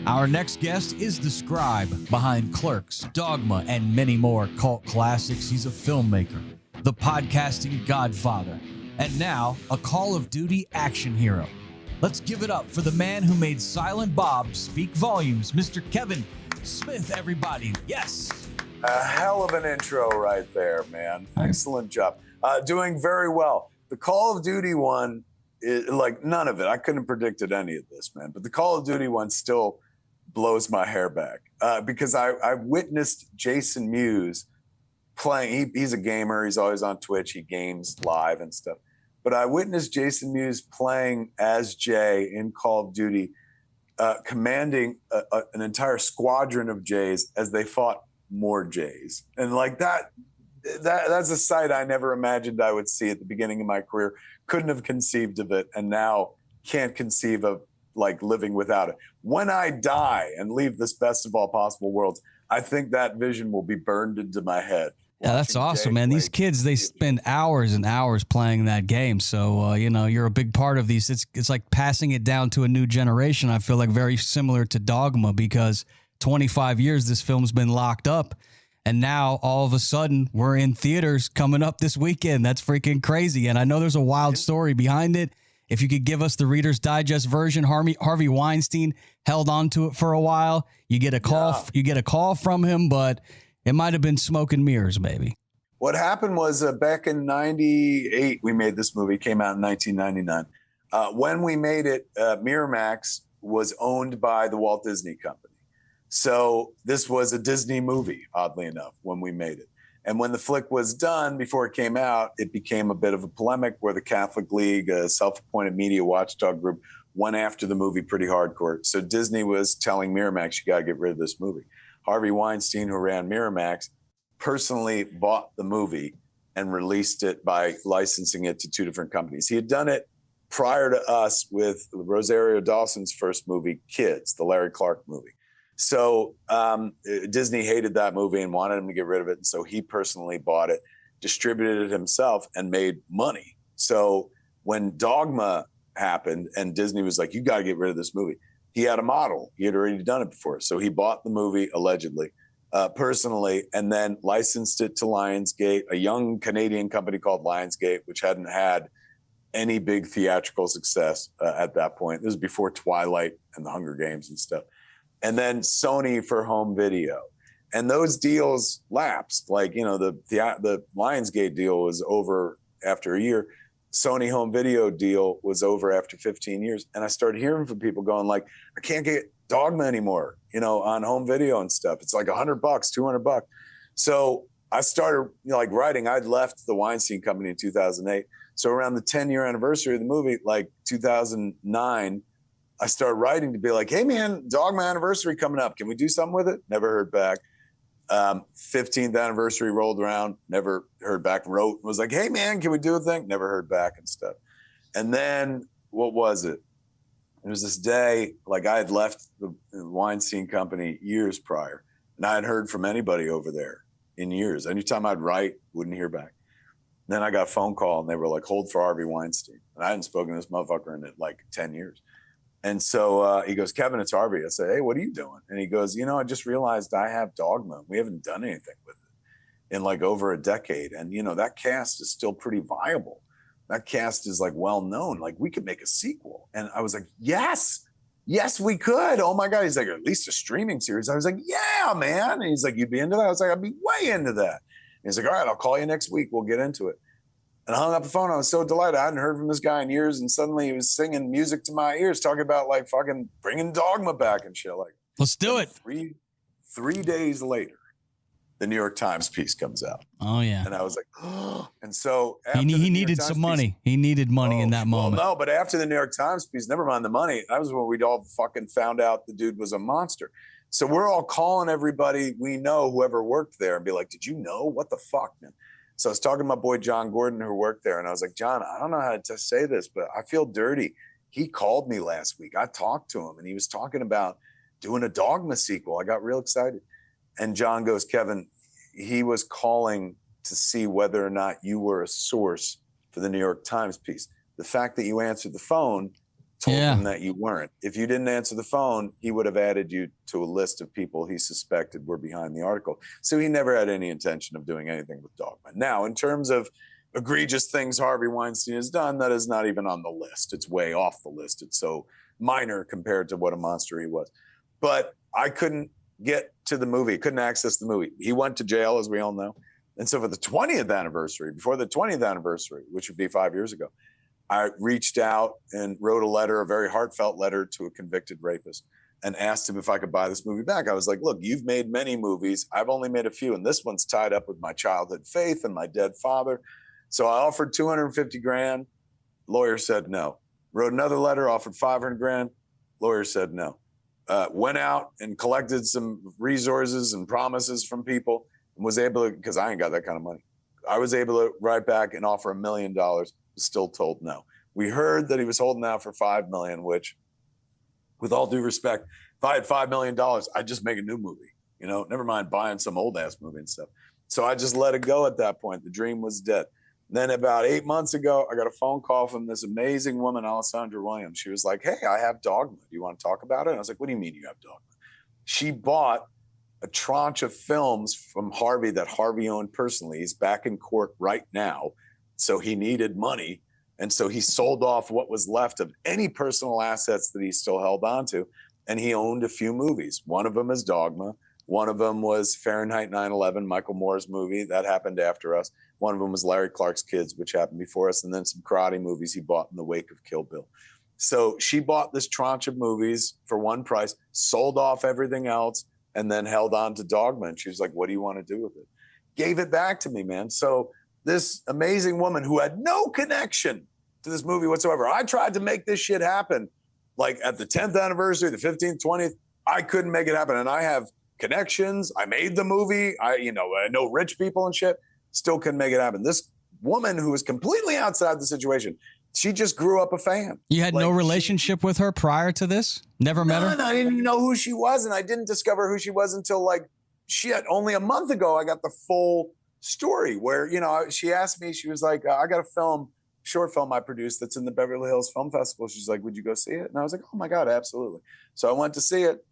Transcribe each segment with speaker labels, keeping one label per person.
Speaker 1: Our next guest is the scribe behind Clerks, Dogma, and many more cult classics. He's a filmmaker, the podcasting godfather, and now a Call of Duty action hero. Let's give it up for the man who made Silent Bob speak volumes, Mr. Kevin Smith, everybody. Yes.
Speaker 2: A hell of an intro right there, man. Excellent job. Doing very well. The Call of Duty one, like none of it. I couldn't have predicted any of this, man. But the Call of Duty one still blows my hair back because I witnessed Jason Mewes playing. He's a gamer. He's always on Twitch. He games live and stuff. But I witnessed Jason Mewes playing as Jay in Call of Duty, commanding an entire squadron of Jays as they fought more Jays. And like that's a sight I never imagined I would see at the beginning of my career. Couldn't have conceived of it, and now can't conceive of like living without it. When I die and leave this best of all possible worlds, I think that vision will be burned into my head.
Speaker 1: Yeah, that's awesome, man. These kids, they spend hours and hours playing that game. So, you're a big part of these. It's like passing it down to a new generation. I feel like very similar to Dogma, because 25 years this film's been locked up. And now all of a sudden we're in theaters coming up this weekend. That's freaking crazy. And I know there's a wild story behind it. If you could give us the Reader's Digest version, Harvey Weinstein held on to it for a while. You get a call. Yeah. You get a call from him, but it might have been smoke and mirrors, maybe.
Speaker 2: What happened was back in '98, we made this movie. It came out in 1999. When we made it, Miramax was owned by the Walt Disney Company. So this was a Disney movie, oddly enough, when we made it. And when the flick was done, before it came out, it became a bit of a polemic where the Catholic League, a self-appointed media watchdog group, went after the movie pretty hardcore. So Disney was telling Miramax, you got to get rid of this movie. Harvey Weinstein, who ran Miramax, personally bought the movie and released it by licensing it to two different companies. He had done it prior to us with Rosario Dawson's first movie, Kids, the Larry Clark movie. So Disney hated that movie and wanted him to get rid of it. And so he personally bought it, distributed it himself, and made money. So when Dogma happened and Disney was like, you got to get rid of this movie, he had a model. He had already done it before. So he bought the movie, allegedly, personally, and then licensed it to Lionsgate, a young Canadian company called Lionsgate, which hadn't had any big theatrical success at that point. This was before Twilight and the Hunger Games and stuff. And then Sony for home video. And those deals lapsed. Like, the Lionsgate deal was over after a year. Sony home video deal was over after 15 years. And I started hearing from people going like, I can't get Dogma anymore, on home video and stuff. It's like $100, $200. So I started writing. I'd left the Weinstein Company in 2008. So around the 10-year anniversary of the movie, like 2009, I started writing to be like, hey, man, Dogma anniversary coming up. Can we do something with it? Never heard back. 15th anniversary rolled around. Never heard back. Wrote, was like, hey, man, can we do a thing? Never heard back and stuff. And then what was it? It was this day, like I had left the Weinstein Company years prior, and I hadn't heard from anybody over there in years. Anytime I'd write, wouldn't hear back. Then I got a phone call, and they were like, hold for Harvey Weinstein. And I hadn't spoken to this motherfucker in like 10 years. And so he goes, Kevin, it's Harvey. I said, hey, what are you doing? And he goes, I just realized I have Dogma. We haven't done anything with it in like over a decade. And, that cast is still pretty viable. That cast is like well known. Like we could make a sequel. And I was like, yes, we could. Oh my God. He's like, at least a streaming series. I was like, yeah, man. And he's like, you'd be into that? I was like, I'd be way into that. And he's like, all right, I'll call you next week. We'll get into it. And I hung up the phone. I was so delighted. I hadn't heard from this guy in years. And suddenly he was singing music to my ears, talking about like fucking bringing Dogma back and shit. Like,
Speaker 1: let's do it.
Speaker 2: Three days later, the New York Times piece comes out.
Speaker 1: Oh, yeah.
Speaker 2: And I was like, oh. And so
Speaker 1: he needed some money. He needed money in that moment.
Speaker 2: Well, no, but after the New York Times piece, never mind the money. That was when we'd all fucking found out the dude was a monster. So we're all calling everybody we know, whoever worked there, and be like, did you know? What the fuck, man? So I was talking to my boy, John Gordon, who worked there. And I was like, John, I don't know how to say this, but I feel dirty. He called me last week. I talked to him and he was talking about doing a Dogma sequel. I got real excited. And John goes, Kevin, he was calling to see whether or not you were a source for the New York Times piece. The fact that you answered the phone told him that you weren't. If you didn't answer the phone, he would have added you to a list of people he suspected were behind the article. So he never had any intention of doing anything with Dogma. Now, in terms of egregious things Harvey Weinstein has done, that is not even on the list. It's way off the list. It's so minor compared to what a monster he was. But I couldn't get to the movie, couldn't access the movie. He went to jail, as we all know. And so for the 20th anniversary, before the 20th anniversary, which would be 5 years ago, I reached out and wrote a letter, a very heartfelt letter to a convicted rapist, and asked him if I could buy this movie back. I was like, look, you've made many movies. I've only made a few, and this one's tied up with my childhood faith and my dead father. So I offered 250 grand. Lawyer said no. Wrote another letter, offered 500 grand. Lawyer said no. Went out and collected some resources and promises from people, and was able to, because I ain't got that kind of money, I was able to write back and offer $1 million. Was still told no. We heard that he was holding out for $5 million, which, with all due respect, if I had $5 million, I'd just make a new movie. You know, never mind buying some old ass movie and stuff. So I just let it go at that point. The dream was dead. Then about 8 months ago, I got a phone call from this amazing woman, Alessandra Williams. She was like, hey, I have Dogma. Do you want to talk about it? And I was like, what do you mean you have Dogma? She bought a tranche of films from Harvey that Harvey owned personally. He's back in court right now. So he needed money. And so he sold off what was left of any personal assets that he still held onto. And he owned a few movies. One of them is Dogma. One of them was Fahrenheit 9/11, Michael Moore's movie. That happened after us. One of them was Larry Clark's Kids, which happened before us. And then some karate movies he bought in the wake of Kill Bill. So she bought this tranche of movies for one price, sold off everything else, and then held on to Dogma. And she was like, what do you want to do with it? Gave it back to me, man. So this amazing woman who had no connection to this movie whatsoever. I tried to make this shit happen. Like at the 10th anniversary, the 15th, 20th, I couldn't make it happen. And I have connections. I made the movie. I know rich people and shit. Still couldn't make it happen. This woman who was completely outside the situation, she just grew up a fan.
Speaker 1: You had no relationship with her prior to this? Never met her?
Speaker 2: I didn't even know who she was. And I didn't discover who she was until like shit. Only a month ago, I got the full story where, she asked me, she was like, I got a short film I produced that's in the Beverly Hills Film Festival. She's like, would you go see it? And I was like, oh my God, absolutely. So I went to see it.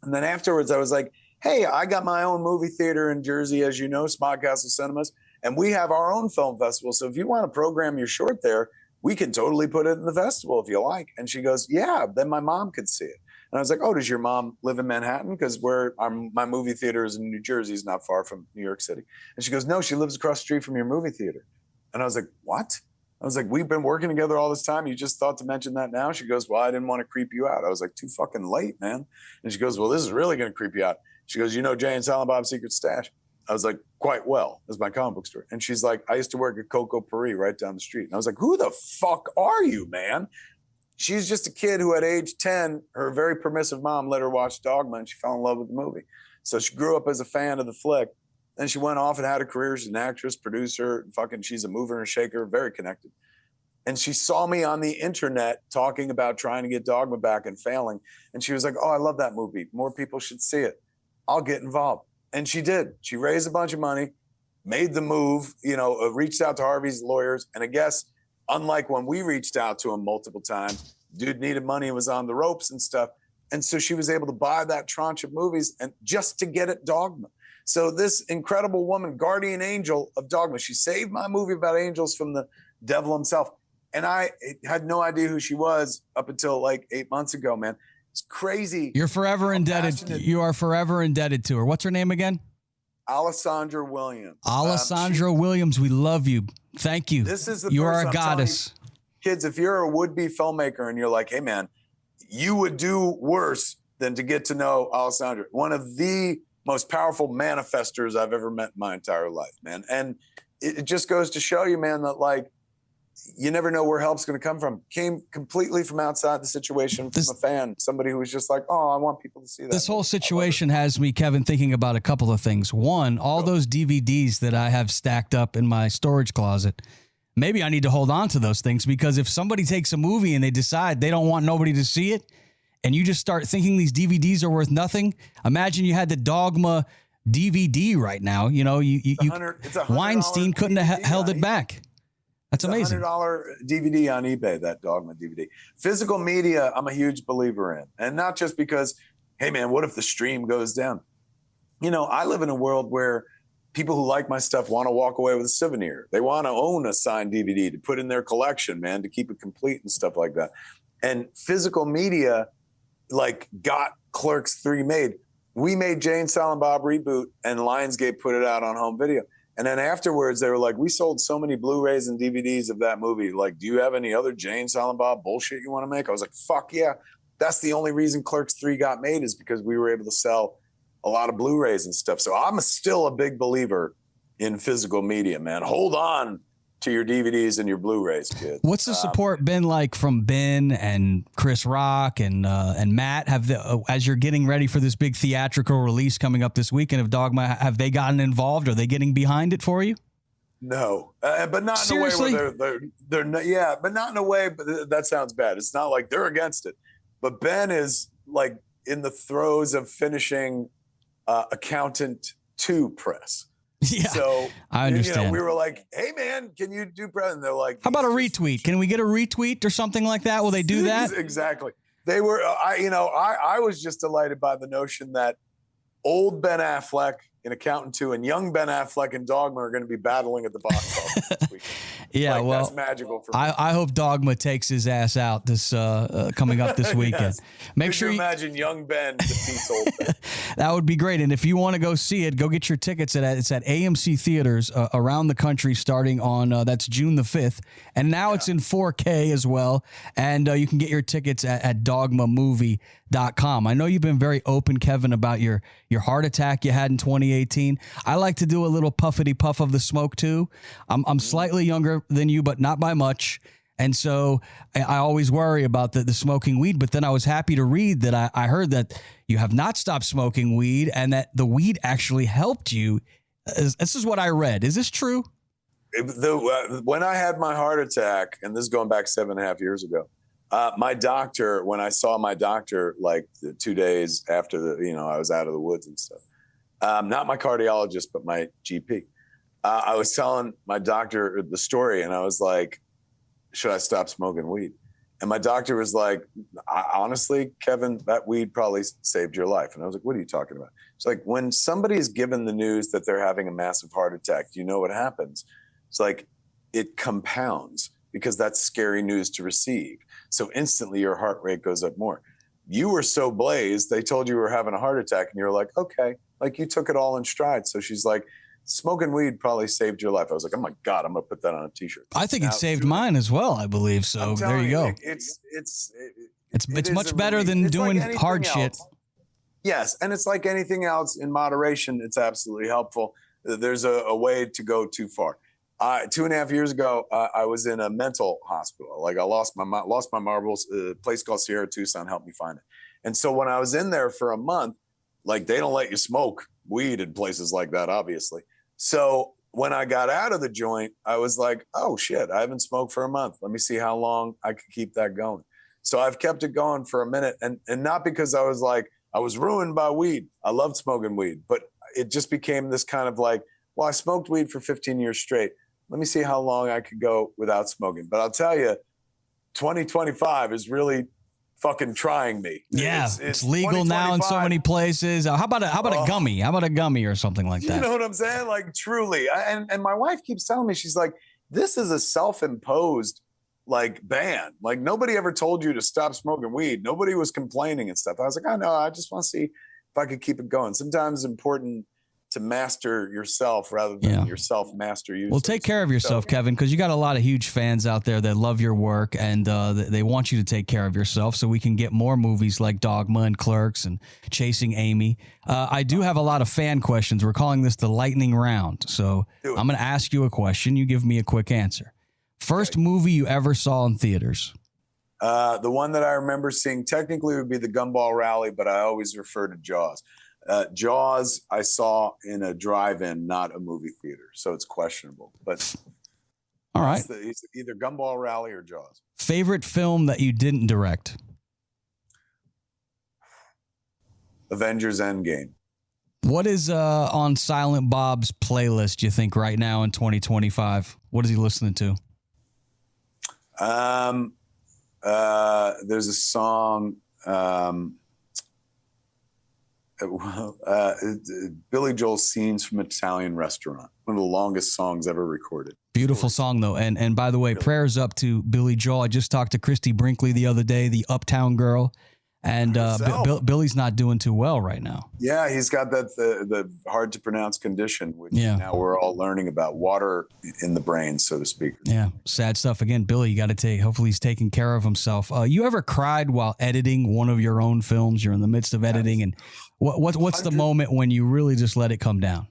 Speaker 2: And then afterwards I was like, hey, I got my own movie theater in Jersey, as you know, Smog Castle Cinemas, and we have our own film festival. So if you want to program your short there, we can totally put it in the festival if you like. And she goes, yeah, then my mom could see it. And I was like, oh, does your mom live in Manhattan? Because my movie theater is in New Jersey, is not far from New York City. And she goes, no, she lives across the street from your movie theater. And I was like, what? I was like, we've been working together all this time. You just thought to mention that now? She goes, well, I didn't want to creep you out. I was like, too fucking late, man. And she goes, well, this is really going to creep you out. She goes, you know Jay and Silent Bob's Secret Stash? I was like, quite well. It was my comic book store. And she's like, I used to work at Coco Paris right down the street. And I was like, who the fuck are you, man? She's just a kid who at age 10, her very permissive mom let her watch Dogma and she fell in love with the movie. So she grew up as a fan of the flick. Then she went off and had a career as an actress, producer, she's a mover and a shaker, very connected. And she saw me on the internet talking about trying to get Dogma back and failing. And she was like, oh, I love that movie. More people should see it. I'll get involved. And she did. She raised a bunch of money, made the move, reached out to Harvey's lawyers. And I guess, unlike when we reached out to him multiple times, dude needed money and was on the ropes and stuff. And so she was able to buy that tranche of movies and just to get it Dogma. So this incredible woman, guardian angel of Dogma, she saved my movie about angels from the devil himself. And I had no idea who she was up until like 8 months ago, man. It's crazy.
Speaker 1: You're forever indebted. You are forever indebted to her. What's her name again?
Speaker 2: Alessandra Williams.
Speaker 1: Alessandra Williams, we love you. Thank you.
Speaker 2: This is the
Speaker 1: you are a goddess.
Speaker 2: Kids, if you're a would-be filmmaker and you're like, hey, man, you would do worse than to get to know Alessandra. One of the most powerful manifestors I've ever met in my entire life, man. And it just goes to show you, man, that like, you never know where help's going to come from. Came completely from outside the situation, from a fan, somebody who was just like, oh, I want people to see that.
Speaker 1: This whole situation has me, Kevin, thinking about a couple of things. One, all those DVDs that I have stacked up in my storage closet, maybe I need to hold on to those things, because if somebody takes a movie and they decide they don't want nobody to see it, and you just start thinking these DVDs are worth nothing, imagine you had the Dogma DVD right now. Weinstein couldn't have held it back. That's amazing.
Speaker 2: $100 DVD on eBay, that Dogma DVD. Physical media, I'm a huge believer in. And not just because, hey, man, what if the stream goes down? You know, I live in a world where people who like my stuff want to walk away with a souvenir. They want to own a signed DVD to put in their collection, man, to keep it complete and stuff like that. And physical media, like, got Clerks 3 made. We made Jane, Silent Bob reboot, and Lionsgate put it out on home video. And then afterwards, they were like, we sold so many Blu-rays and DVDs of that movie. Like, do you have any other Jane, Silent Bob bullshit you want to make? I was like, fuck yeah. That's the only reason Clerks 3 got made, is because we were able to sell a lot of Blu-rays and stuff. So I'm still a big believer in physical media, man. Hold on to your DVDs and your Blu-rays, kids.
Speaker 1: What's the support been like from Ben and Chris Rock and Matt? As you're getting ready for this big theatrical release coming up this weekend of Dogma, have they gotten involved? Are they getting behind it for you?
Speaker 2: No, but not
Speaker 1: Seriously?
Speaker 2: in a way where they're not, yeah, but not in a way. But that sounds bad. It's not like they're against it. But Ben is like in the throes of finishing Accountant 2 press.
Speaker 1: Yeah,
Speaker 2: so
Speaker 1: I understand.
Speaker 2: You know, we were like, "Hey, man, can you do press?" And they're like,
Speaker 1: "How about a retweet? Can we get a retweet or something like that? Will they do that?"
Speaker 2: Exactly. They were. I was just delighted by the notion that old Ben Affleck in Accountant 2 and young Ben Affleck in Dogma are going to be battling at the box office this weekend.
Speaker 1: Yeah,
Speaker 2: like,
Speaker 1: well,
Speaker 2: that's magical for me.
Speaker 1: I hope Dogma takes his ass out this coming up this weekend.
Speaker 2: Yes.
Speaker 1: Make sure
Speaker 2: you imagine young Ben defeats old Ben.
Speaker 1: That would be great. And if you want to go see it, go get your tickets. It's at AMC theaters around the country starting on that's June the 5th. And now it's in 4K as well. And you can get your tickets at dogmamovie.com. I know you've been very open, Kevin, about your heart attack you had in 2018. I like to do a little puffity puff of the smoke too. I'm slightly younger than you, but not by much. And so I always worry about the smoking weed. But then I was happy to read that I heard that you have not stopped smoking weed and that the weed actually helped you. This is what I read. Is this true?
Speaker 2: When I had my heart attack, and this is going back 7.5 years ago, my doctor, when I saw my doctor, like 2 days after I was out of the woods and stuff, not my cardiologist, but my GP, I was telling my doctor the story, and I was like, should I stop smoking weed? And my doctor was like, honestly, Kevin, that weed probably saved your life. And I was like, what are you talking about? It's like, when somebody is given the news that they're having a massive heart attack, you know what happens? It's like, it compounds, because that's scary news to receive. So instantly your heart rate goes up more. You were so blazed, they told you were having a heart attack, and you're like, okay, like you took it all in stride. So she's like, smoking weed probably saved your life. I was like, oh my God, I'm going to put that on a t-shirt.
Speaker 1: I think it saved mine as well, I believe. So there you go. It's much better than doing hard shit.
Speaker 2: Yes. And it's like anything else, in moderation, it's absolutely helpful. There's a way to go too far. 2.5 years ago, I was in a mental hospital. Like, I lost my marbles. A place called Sierra Tucson helped me find it. And so when I was in there for a month, like, they don't let you smoke weed in places like that, obviously. So when I got out of the joint, I was like, oh shit, I haven't smoked for a month. Let me see how long I can keep that going. So I've kept it going for a minute, and not because I was like, I was ruined by weed. I loved smoking weed, but it just became this kind of like, well, I smoked weed for 15 years straight. Let me see how long I could go without smoking. But I'll tell you, 2025 is really fucking trying me.
Speaker 1: Yeah, it's legal now in so many places. How about a gummy? How about a gummy or something like that?
Speaker 2: You know what I'm saying? Like, truly. And my wife keeps telling me, she's like, this is a self-imposed like ban. Like, nobody ever told you to stop smoking weed. Nobody was complaining and stuff. I was like, I know. I just want to see if I could keep it going. Sometimes it's important to master yourself rather than yourself master you.
Speaker 1: Well, take care of yourself, Kevin, because you got a lot of huge fans out there that love your work, and they want you to take care of yourself so we can get more movies like Dogma and Clerks and Chasing Amy. I do have a lot of fan questions. We're calling this the lightning round. So I'm going to ask you a question. You give me a quick answer. First movie you ever saw in theaters?
Speaker 2: The one that I remember seeing technically would be the Gumball Rally, but I always refer to Jaws. Jaws I saw in a drive-in, not a movie theater, so it's questionable. But
Speaker 1: all right,
Speaker 2: it's either Gumball Rally or Jaws.
Speaker 1: Favorite film that you didn't direct?
Speaker 2: Avengers Endgame.
Speaker 1: What is on Silent Bob's playlist, you think, right now in 2025? What is he listening to?
Speaker 2: There's a song, Billy Joel's Scenes from an Italian Restaurant. One of the longest songs ever recorded.
Speaker 1: Beautiful song, though. And by the way, prayers up to Billy Joel. I just talked to Christy Brinkley the other day, the Uptown Girl. And Billy's not doing too well right now.
Speaker 2: Yeah, he's got the hard to pronounce condition, which now we're all learning about, water in the brain, so to speak.
Speaker 1: Yeah, sad stuff. Again, Billy, you got to take. Hopefully, he's taking care of himself. You ever cried while editing one of your own films? You're in the midst of editing, and what's the moment when you really just let it come down?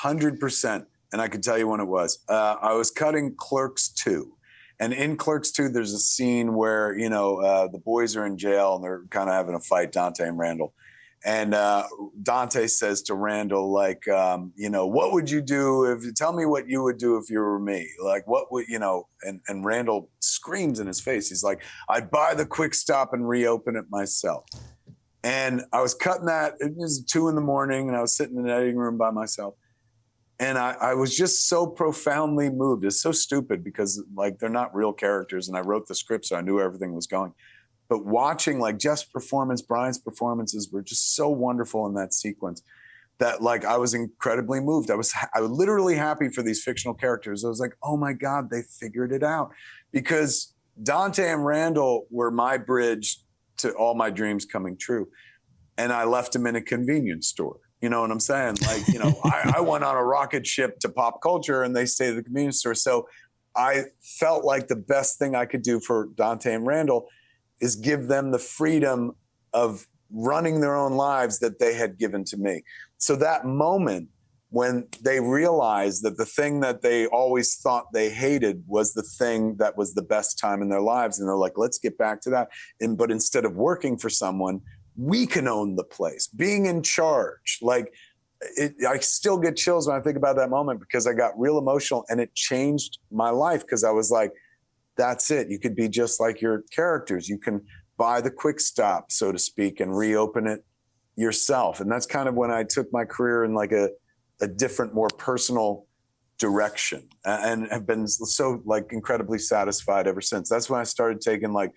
Speaker 2: 100%, and I can tell you when it was. I was cutting Clerks 2. And in Clerks 2, there's a scene where, the boys are in jail and they're kind of having a fight, Dante and Randall. And Dante says to Randall, like, what would you do tell me what you would do if you were me? Like, what would, and Randall screams in his face. He's like, I'd buy the Quick Stop and reopen it myself. And I was cutting that. It was 2 a.m. and I was sitting in the editing room by myself. And I was just so profoundly moved. It's so stupid because, like, they're not real characters. And I wrote the script, so I knew everything was going. But watching, like, Jeff's performance, Brian's performances were just so wonderful in that sequence that, like, I was incredibly moved. I was literally happy for these fictional characters. I was like, oh, my God, they figured it out. Because Dante and Randall were my bridge to all my dreams coming true. And I left them in a convenience store. You know what I'm saying? Like, I went on a rocket ship to pop culture and they stayed at the convenience store. So I felt like the best thing I could do for Dante and Randall is give them the freedom of running their own lives that they had given to me. So that moment when they realized that the thing that they always thought they hated was the thing that was the best time in their lives. And they're like, let's get back to that. But instead of working for someone, we can own the place, being in charge. Like, I still get chills when I think about that moment because I got real emotional and it changed my life because I was like, that's it. You could be just like your characters. You can buy the Quick Stop, so to speak, and reopen it yourself. And that's kind of when I took my career in like a different, more personal direction and have been so, like, incredibly satisfied ever since. That's when I started taking, like,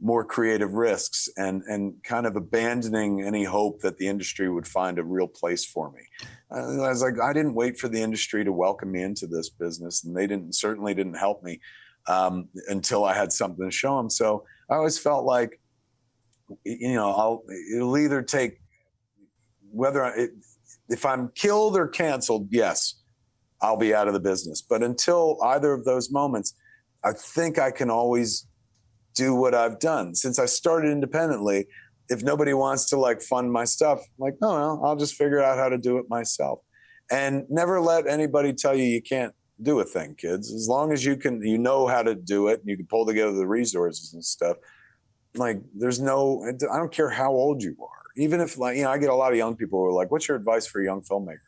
Speaker 2: more creative risks and kind of abandoning any hope that the industry would find a real place for me. I was like, I didn't wait for the industry to welcome me into this business, and they certainly didn't help me until I had something to show them. So I always felt like, it'll either take if I'm killed or canceled, yes, I'll be out of the business. But until either of those moments, I think I can always do what I've done. Since I started independently, if nobody wants to, like, fund my stuff, I'm like, oh, well, I'll just figure out how to do it myself. And never let anybody tell you can't do a thing, kids. As long as you know how to do it, and you can pull together the resources and stuff. Like, I don't care how old you are. Even if, like, I get a lot of young people who are like, what's your advice for a young filmmaker?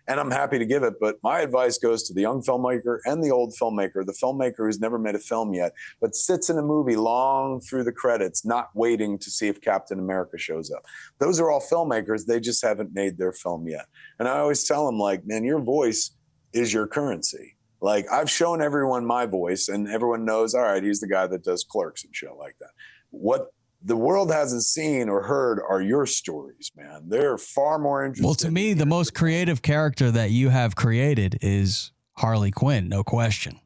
Speaker 2: And I'm happy to give it, but my advice goes to the young filmmaker and the old filmmaker, the filmmaker who's never made a film yet, but sits in a movie long through the credits, not waiting to see if Captain America shows up. Those are all filmmakers. They just haven't made their film yet. And I always tell them, like, man, your voice is your currency. Like, I've shown everyone my voice and everyone knows, all right, he's the guy that does Clerks and shit like that. What the world hasn't seen or heard are your stories, man. They're far more interesting.
Speaker 1: Well, to me, the most creative character that you have created is Harley Quinn, no question.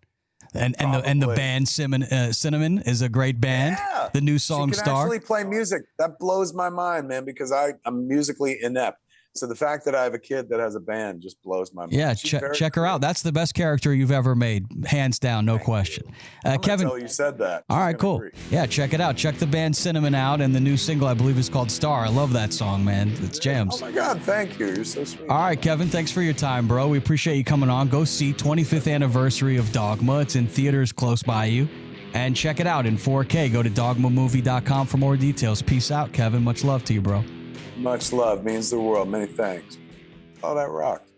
Speaker 1: And the band Cinnamon is a great band. Yeah. The new song
Speaker 2: Star. She can actually play music. That blows my mind, man, because I'm musically inept. So the fact that I have a kid that has a band just blows my mind.
Speaker 1: Yeah, check her out. That's the best character you've ever made, hands down, no question. Kevin,
Speaker 2: you said that.
Speaker 1: All right, cool. Agree. Yeah, check it out. Check the band Cinnamon out, and the new single, I believe, is called Star. I love that song, man. It's jams.
Speaker 2: Oh my God, thank you. You're so sweet.
Speaker 1: All right, Kevin, thanks for your time, bro. We appreciate you coming on. Go see 25th anniversary of Dogma. It's in theaters close by you. And check it out in 4K. Go to dogmamovie.com for more details. Peace out, Kevin. Much love to you, bro.
Speaker 2: Much love. Means the world. Many thanks. Oh, that rocked.